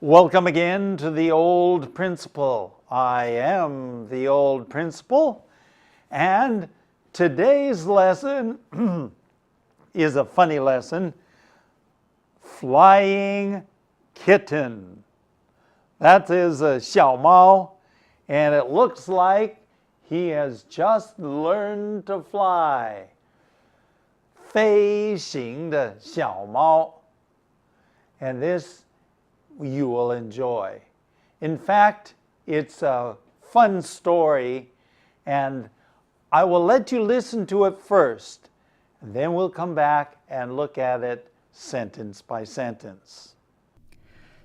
Welcome again to the Old Principle. I am the Old Principle, and today's lesson is a funny lesson, Flying Kitten. That is a 小猫, and it looks like he has just learned to fly. 飞行的小猫. And this you will enjoy. In fact, it's a fun story, and I will let you listen to it first, and then we'll come back and look at it sentence by sentence.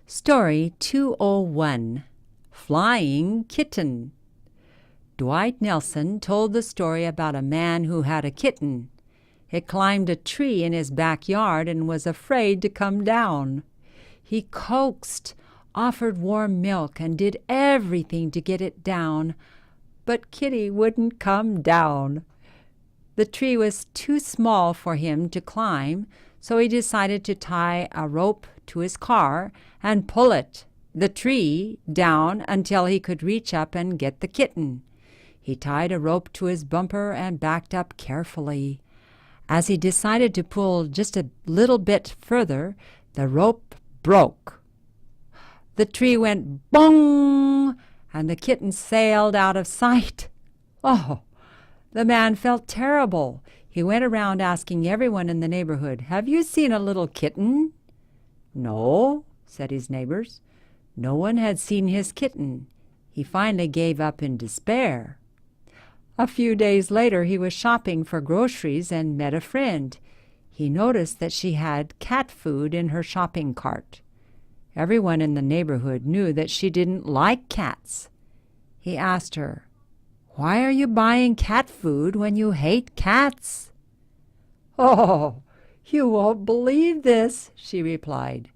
Story 201, Flying Kitten. Dwight Nelson told the story about a man who had a kitten. It climbed a tree in his backyard and was afraid to come down. He coaxed, offered warm milk, and did everything to get it down, but Kitty wouldn't come down. The tree was too small for him to climb, so he decided to tie a rope to his car and pull the tree, down until he could reach up and get the kitten. He tied a rope to his bumper and backed up carefully. As he decided to pull just a little bit further, the rope broke. The tree went bong, and the kitten sailed out of sight. Oh, the man felt terrible. He went around asking everyone in the neighborhood, "Have you seen a little kitten?" "No," said his neighbors. No one had seen his kitten. He finally gave up in despair. A few days later, he was shopping for groceries and met a friend. He noticed that she had cat food in her shopping cart. Everyone in the neighborhood knew that she didn't like cats. He asked her, "Why are you buying cat food when you hate cats?" "Oh, you won't believe this," she replied.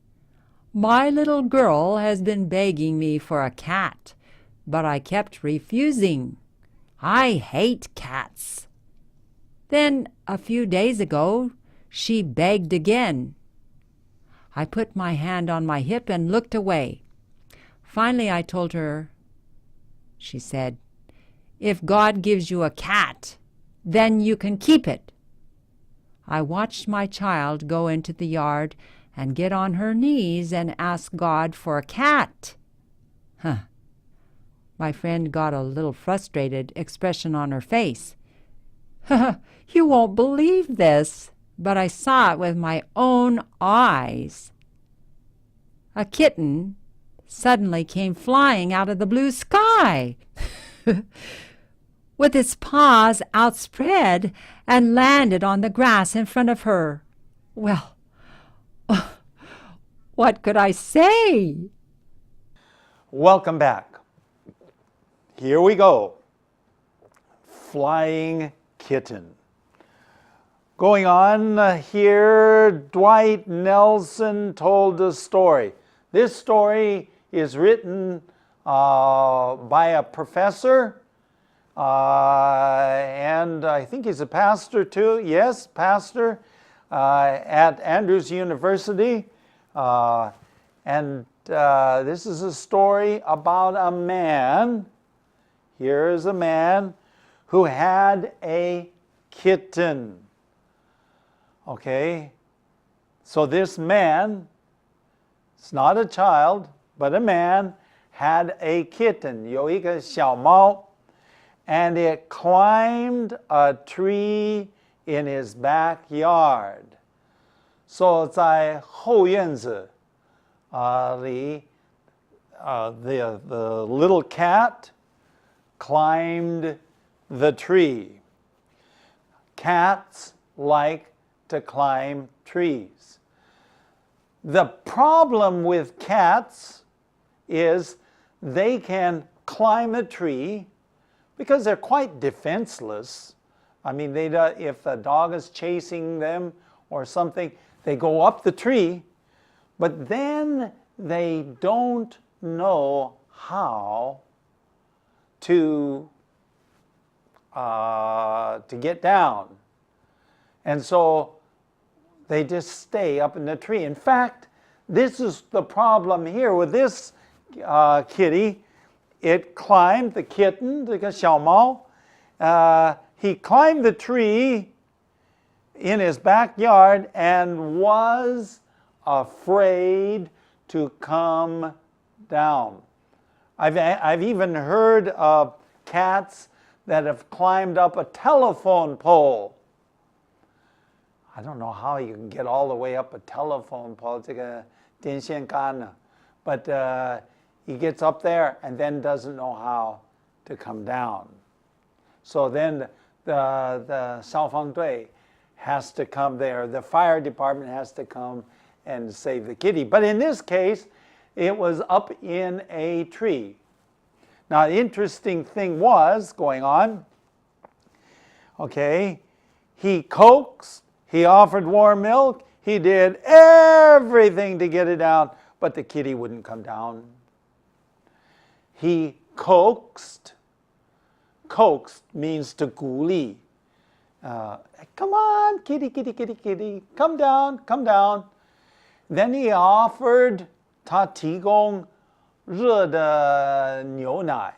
"My little girl has been begging me for a cat, but I kept refusing. I hate cats." Then, a few days ago, she begged again. I put my hand on my hip and looked away. Finally, I told her, she said, "If God gives you a cat, then you can keep it." I watched my child go into the yard and get on her knees and ask God for a cat. My friend got a little frustrated expression on her face. "You won't believe this, but I saw it with my own eyes." A kitten suddenly came flying out of the blue sky with its paws outspread and landed on the grass in front of her. Well, what could I say? Welcome back. Here we go. Flying Kitten. Going on here, Dwight Nelson told a story. This story is written by a professor, and I think he's a pastor too. Yes, pastor at Andrews University. And this is a story about a man. Here is a man who had a kitten. Okay, so this man, it's not a child, but a man, had a kitten, 有一个小猫, and it climbed a tree in his backyard. So 在后院子里, the little cat climbed the tree. Cats like to climb trees. The problem with cats is they can climb a tree because they're quite defenseless. I mean, if a dog is chasing them or something, they go up the tree, but then they don't know how to get down. And so they just stay up in the tree. In fact, this is the problem here with this kitty. It climbed, the kitten, 这个小猫, he climbed the tree in his backyard and was afraid to come down. I've even heard of cats that have climbed up a telephone pole. I don't know how you can get all the way up a telephone pole, 这个电线杆呢, but he gets up there and then doesn't know how to come down. So then the 消防队 has to come there. The fire department has to come and save the kitty. But in this case, it was up in a tree. Now, the interesting thing was going on, okay, he coaxed, he offered warm milk, he did everything to get it down, but the kitty wouldn't come down. He coaxed. Coaxed means to 鼓励. Come on, kitty, kitty, kitty, kitty, come down, come down. Then he offered 他提供热的牛奶.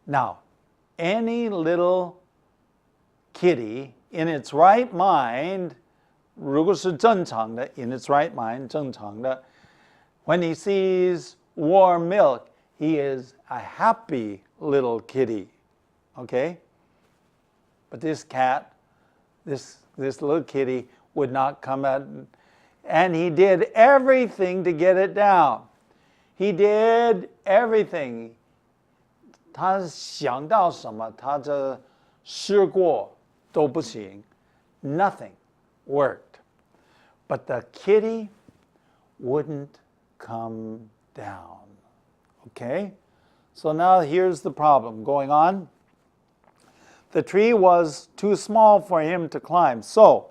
Now, any little kitty in its right mind, 如果是正常的, in its right mind, 正常的, when he sees warm milk, he is a happy little kitty. Okay? But this cat, this little kitty would not come out, and he did everything to get it down. He did everything. 他想到什么，他就试过都不行. Nothing worked. But the kitty wouldn't come down. Okay? So now here's the problem going on. The tree was too small for him to climb. So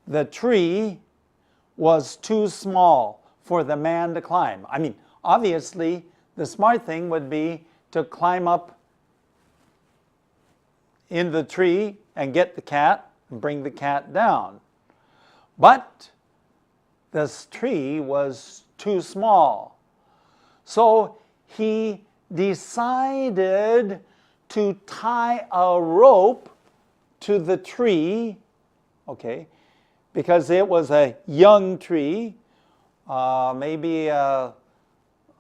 the tree was too small for the man to climb. I mean, obviously, the smart thing would be to climb up in the tree and get the cat and bring the cat down. But this tree was too small. So he decided to tie a rope to the tree, okay, because it was a young tree, maybe an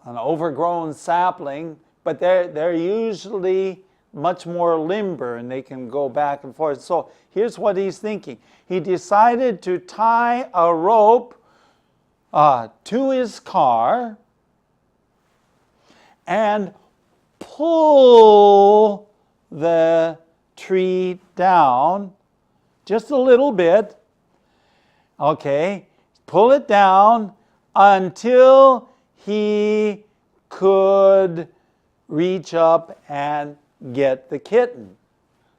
overgrown sapling, but they're usually much more limber and they can go back and forth. So here's what he's thinking. He decided to tie a rope to his car and pull the tree down just a little bit. Okay, pull it down until he could reach up and get the kitten.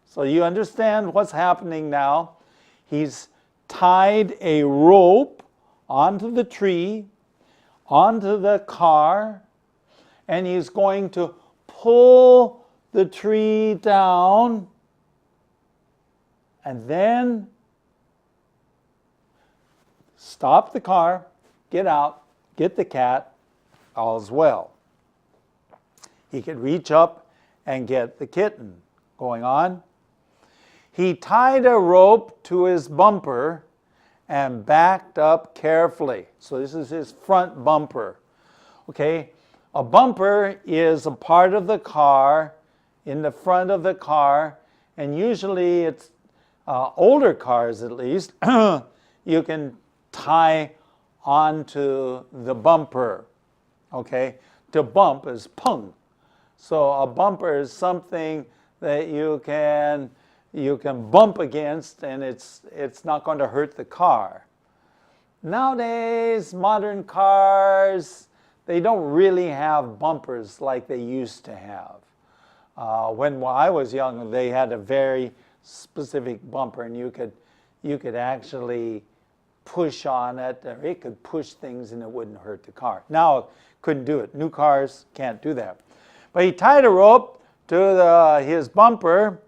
So you understand what's happening now. He's tied a rope onto the tree, onto the car, and he's going to pull the tree down and then stop the car, get out, get the cat, all's well. He could reach up and get the kitten. Going on. He tied a rope to his bumper and backed up carefully. So this is his front bumper. Okay, a bumper is a part of the car, in the front of the car, and usually it's older cars at least, you can tie onto the bumper. Okay, to bump is peng. So a bumper is something that you can bump against and it's not going to hurt the car. Nowadays, modern cars, they don't really have bumpers like they used to have. When I was young, they had a very specific bumper and you could actually push on it, or it could push things and it wouldn't hurt the car. Now, it couldn't do it. New cars can't do that. But he tied a rope to his bumper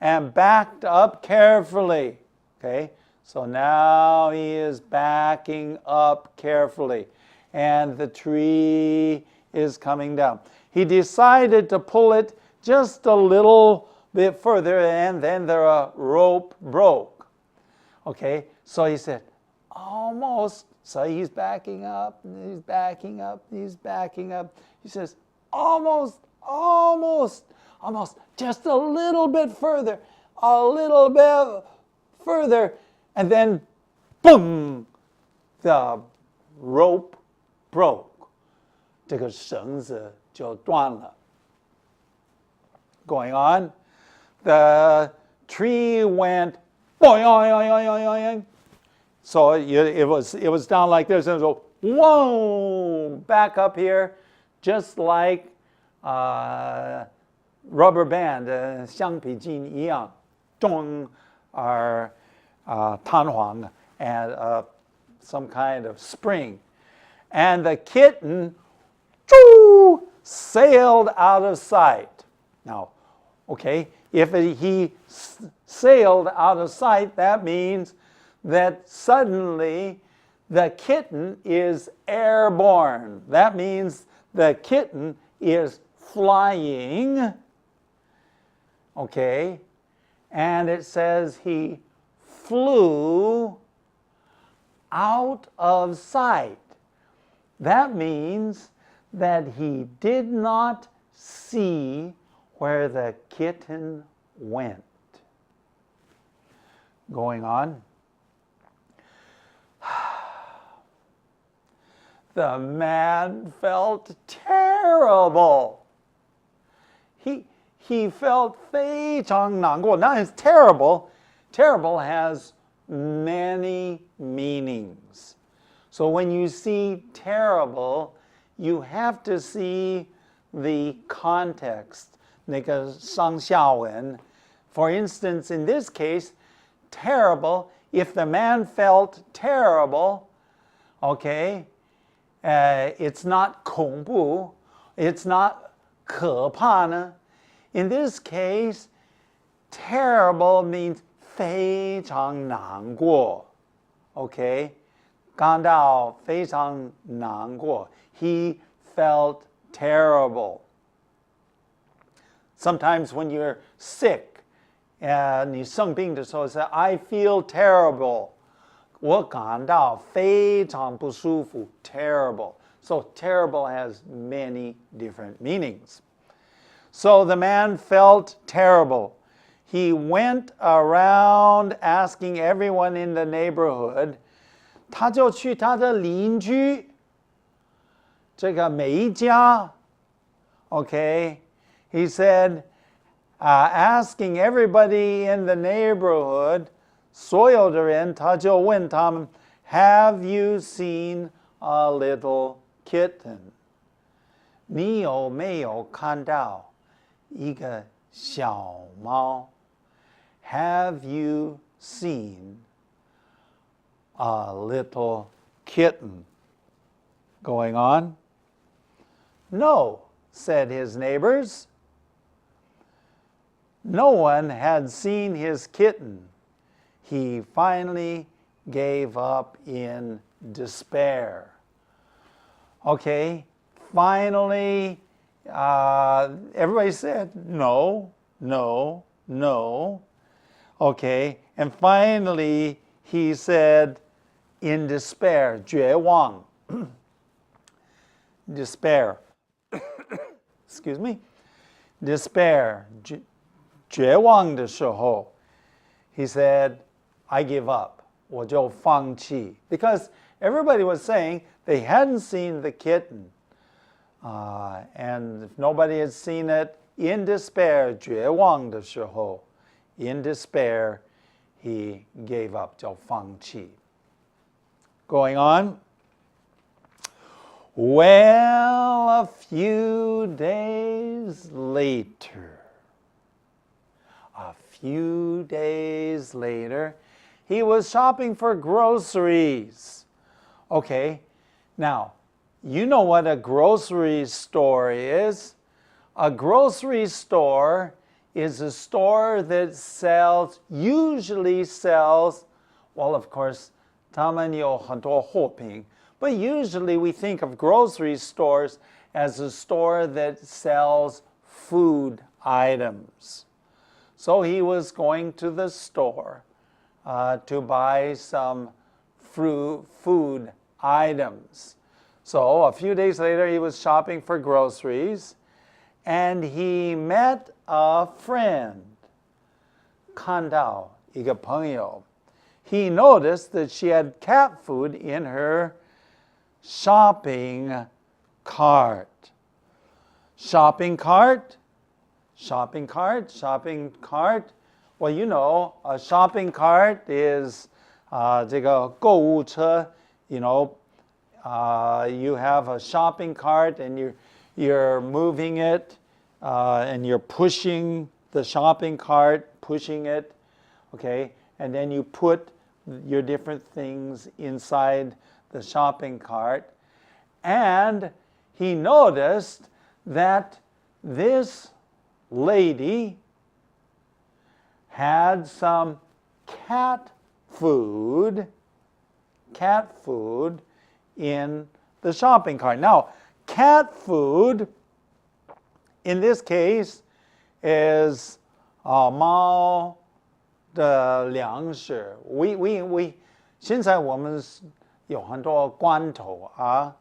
and backed up carefully. Okay, So now he is backing up carefully, and the tree is coming down. He decided to pull it just a little bit further, and then the rope broke. Okay, so he said, almost. So he's backing up, he's backing up, he's backing up. He says, almost, almost, almost, just a little bit further, a little bit further. And then, boom, the rope broke. 这个绳子就断了。Going on, the tree went boing, boing, boing, boing, boing. So it was down like this, and it was whoa, back up here, just like rubber band, 橡皮筋一样，咚 are 弹簧 and some kind of spring. And the kitten sailed out of sight. Now, okay, if he sailed out of sight, that means that suddenly the kitten is airborne. That means the kitten is flying. Okay, and it says he flew out of sight. That means that he did not see where the kitten went. Going on. The man felt terrible. He felt 非常难过. Now, it's terrible. Terrible has many meanings. So when you see terrible, you have to see the context, 那个上下文. For instance, in this case, terrible, if the man felt terrible, okay, it's not 恐怖, it's not 可怕呢. In this case, terrible means 非常难过. Okay? 感到非常难过. He felt terrible. Sometimes when you're sick, 你生病的时候 say, I feel terrible. 我感到非常不舒服. Terrible. So terrible has many different meanings. So the man felt terrible. He went around asking everyone in the neighborhood. 他就去他的邻居，这个每一家 Okay, he said, asking everybody in the neighborhood, 所有的人他就问他们 Have you seen a little kitten? 你有没有看到一个小猫 Have you seen a little kitten? Going on. No, said his neighbors. No one had seen his kitten. He finally gave up in despair. Okay, finally, everybody said no, no, no. Okay, and finally he said in despair, 绝望. Despair. Excuse me. Despair. 绝望的时候, he said, I give up. 我就放弃. Because everybody was saying they hadn't seen the kitten. And if nobody had seen it, in despair, 绝望的时候, in despair, he gave up, 就放弃. Going on. Well, a few days later, he was shopping for groceries. Okay, now, you know what a grocery store is. A grocery store is a store that usually sells Well, of course, 他们有很多货品, but usually we think of grocery stores as a store that sells food items. So he was going to the store to buy some food items. So a few days later, he was shopping for groceries, and he met a friend. 看到一个朋友. He noticed that she had cat food in her shopping cart. Shopping cart? Shopping cart? Shopping cart? Well, you know, a shopping cart is 这个购物车, you know, you have a shopping cart and you're moving it and you're pushing the shopping cart, pushing it, okay? And then you put your different things inside the shopping cart. And he noticed that this lady had some cat food in the shopping cart. Now, cat food in this case is 猫的粮食. We 现在我们有很多罐头啊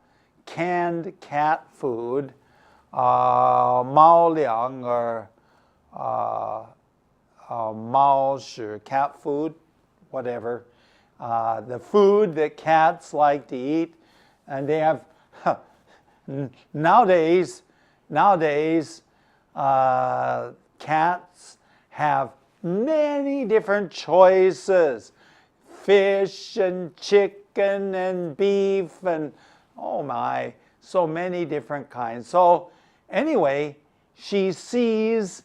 canned cat food, 猫粮 or 猫食 cat food, whatever, the food that cats like to eat, and they have nowadays cats have many different choices, fish and chicken and beef and oh my, so many different kinds. So anyway, he sees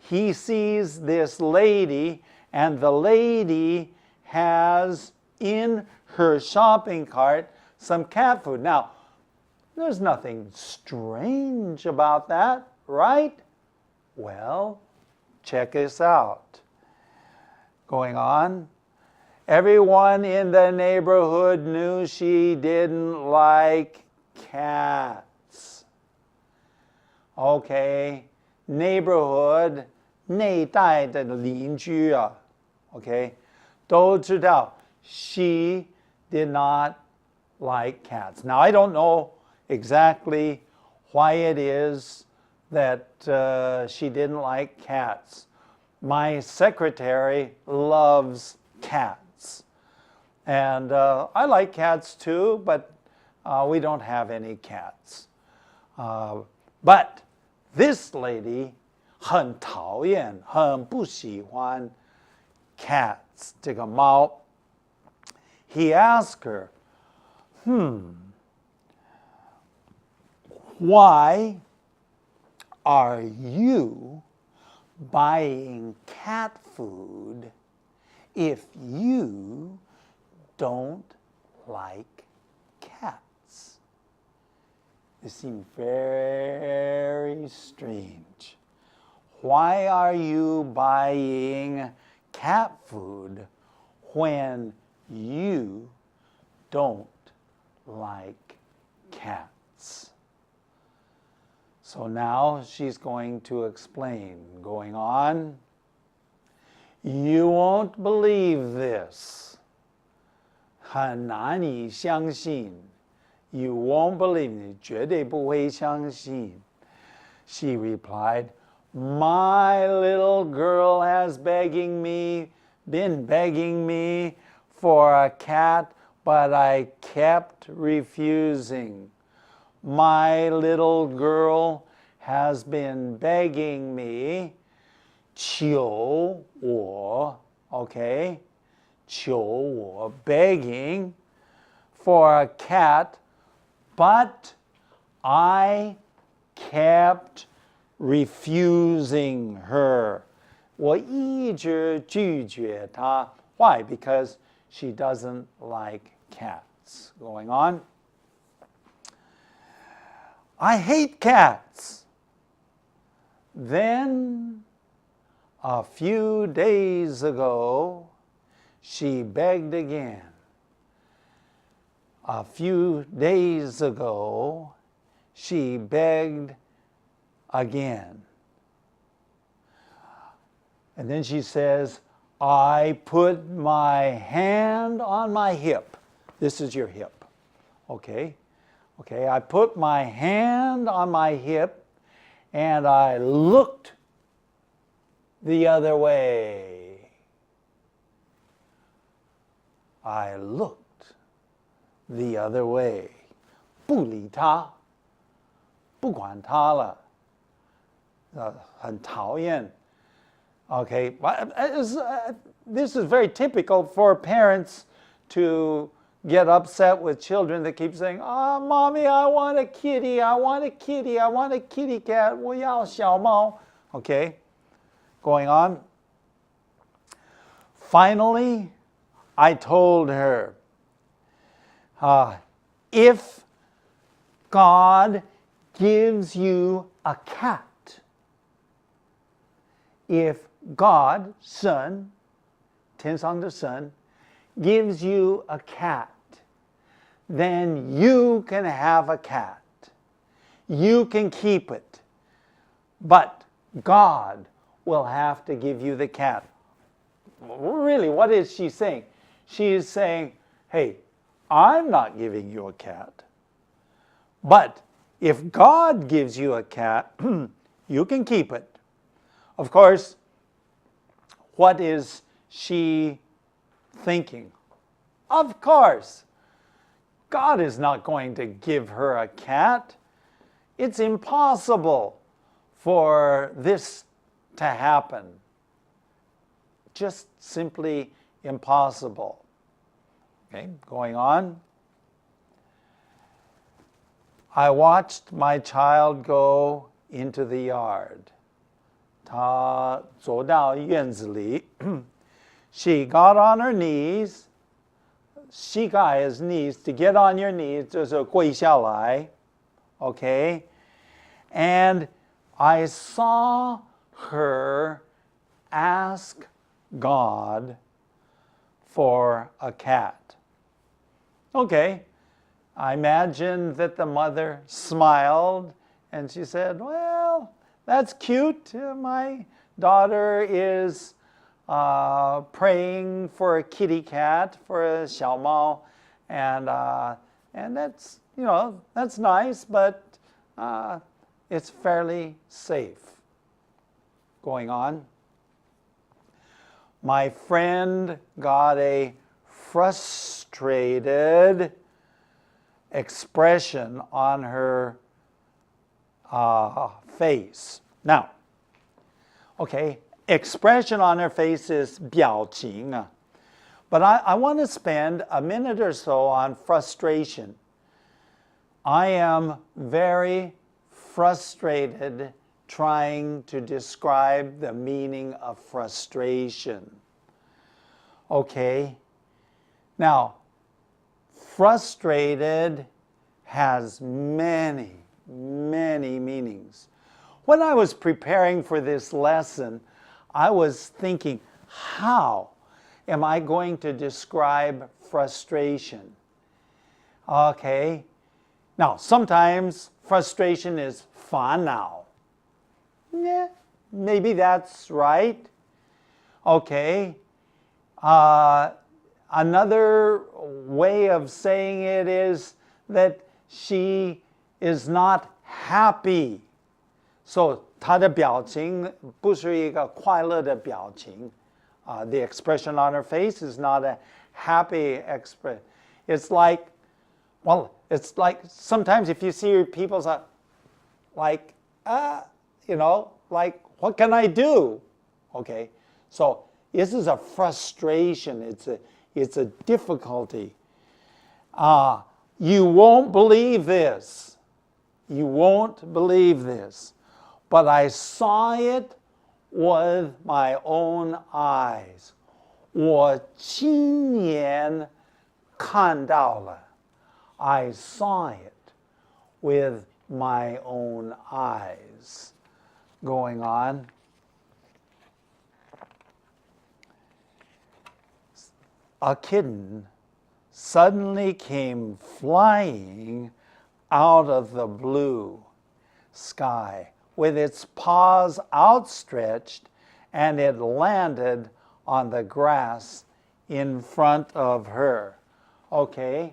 this lady, and the lady has in her shopping cart some cat food. Now, there's nothing strange about that, right? Well, check this out. Going on. Everyone in the neighborhood knew she didn't like cats. Okay, neighborhood, 内带的邻居啊 okay, 都知道 she did not like cats. Now, I don't know exactly why it is that she didn't like cats. My secretary loves cats. And I like cats too, but we don't have any cats. But this lady 很讨厌, 很不喜欢 cats, 这个猫. He asked her, why are you buying cat food if you don't like cats? It seemed very strange. Why are you buying cat food when you don't like cats? So now she's going to explain. Going on. You won't believe this. 很难以相信. You won't believe, 你绝对不会相信. She replied, my little girl has been begging me for a cat, but I kept refusing. My little girl has been begging me, 求我, okay, 求我, begging for a cat, but I kept refusing her. 我一直拒绝她. Why? Because she doesn't like cats. Going on. I hate cats. Then, a few days ago, she begged again. A few days ago, she begged again. And then she says, I put my hand on my hip. This is your hip, okay? Okay, I put my hand on my hip and I looked the other way. I looked the other way. 不理他，不管他了，很讨厌。Okay, this is very typical for parents to get upset with children that keep saying, Mommy, I want a kitty, I want a kitty, I want a kitty cat, 我要小猫. Okay, going on. Finally, I told her, if God gives you a cat, if God, 神，天上的神, gives you a cat, then you can have a cat. You can keep it. But God will have to give you the cat. Really, what is she saying? She is saying, hey, I'm not giving you a cat. But if God gives you a cat, you can keep it. Of course, what is she thinking? Of course, God is not going to give her a cat. It's impossible for this to happen. Just simply impossible. Okay, going on. I watched my child go into the yard. 她走到院子里 She got on her knees. 膝盖 is knees. To get on your knees 就是跪下来. Okay? And I saw her ask God for a cat. Okay. I imagine that the mother smiled and she said, well, that's cute. My daughter is praying for a kitty cat, for a 小猫, and that's, that's nice, but it's fairly safe. Going on. My friend got a frustrated expression on her face. Now, okay, expression on her face is 表情. But I want to spend a minute or so on frustration. I am very frustrated trying to describe the meaning of frustration. Okay? Now, frustrated has many, many meanings. When I was preparing for this lesson, I was thinking, how am I going to describe frustration? Okay. Now, sometimes frustration is 烦恼. Yeah, maybe that's right. Okay. Another way of saying it is that she is not happy. So, 她的表情不是一个快乐的表情. The expression on her face is not a happy expression. It's like, well, it's like sometimes if you see people like, like, what can I do? Okay, so this is a frustration. It's a difficulty. You won't believe this. You won't believe this. But I saw it with my own eyes. 我亲眼看到了. I saw it with my own eyes. Going on. a kitten suddenly came flying out of the blue sky with its paws outstretched, and it landed on the grass in front of her. Okay,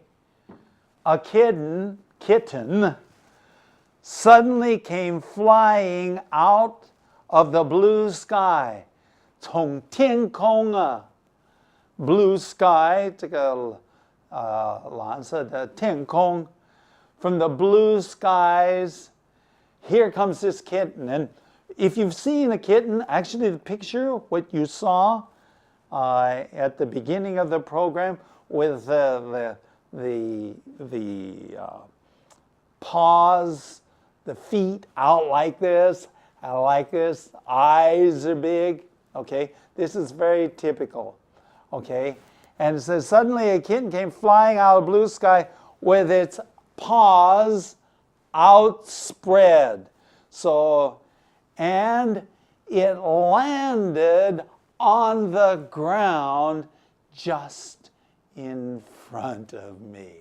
a kitten suddenly came flying out of the blue sky. 从天空啊 blue sky 这个蓝色的天空 from the blue skies, here comes this kitten. And if you've seen a kitten, actually the picture, what you saw at the beginning of the program with the paws, the feet out like this, eyes are big, okay? This is very typical, okay? And it says, suddenly a kitten came flying out of the blue sky with its paws outspread. So, and it landed on the ground just in front of me.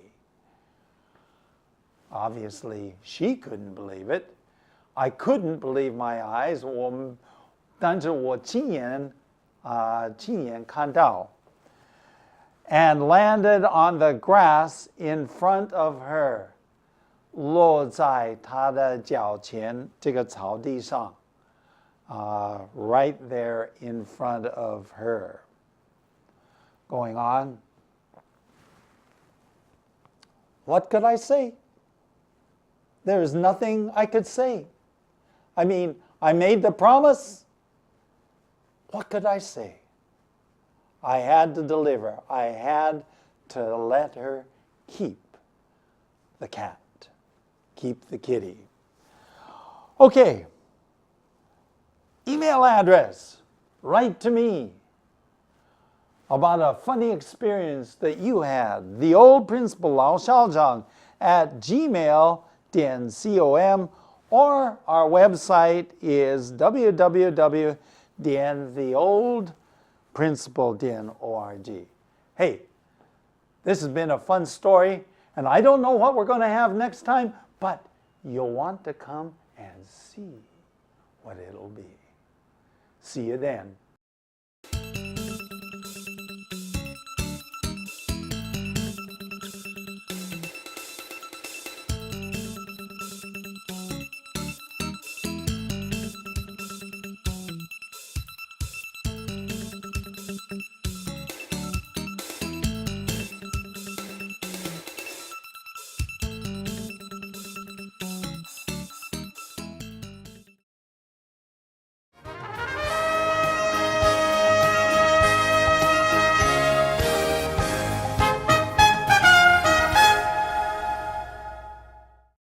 Obviously, she couldn't believe it. I couldn't believe my eyes. 但是我亲眼看到. And landed on the grass in front of her. 落在她的脚前这个草地上. Right there in front of her. Going on. What could I say? There is nothing I could say. I mean, I made the promise. What could I say? I had to deliver. I had to let her keep the cat, keep the kitty. Okay. Email address. Write to me about a funny experience that you had. The old principal 老校长 at gmail.com, or our website is www.theoldprincipal.org. Hey, this has been a fun story, and I don't know what we're going to have next time, but you'll want to come and see what it'll be. See you then.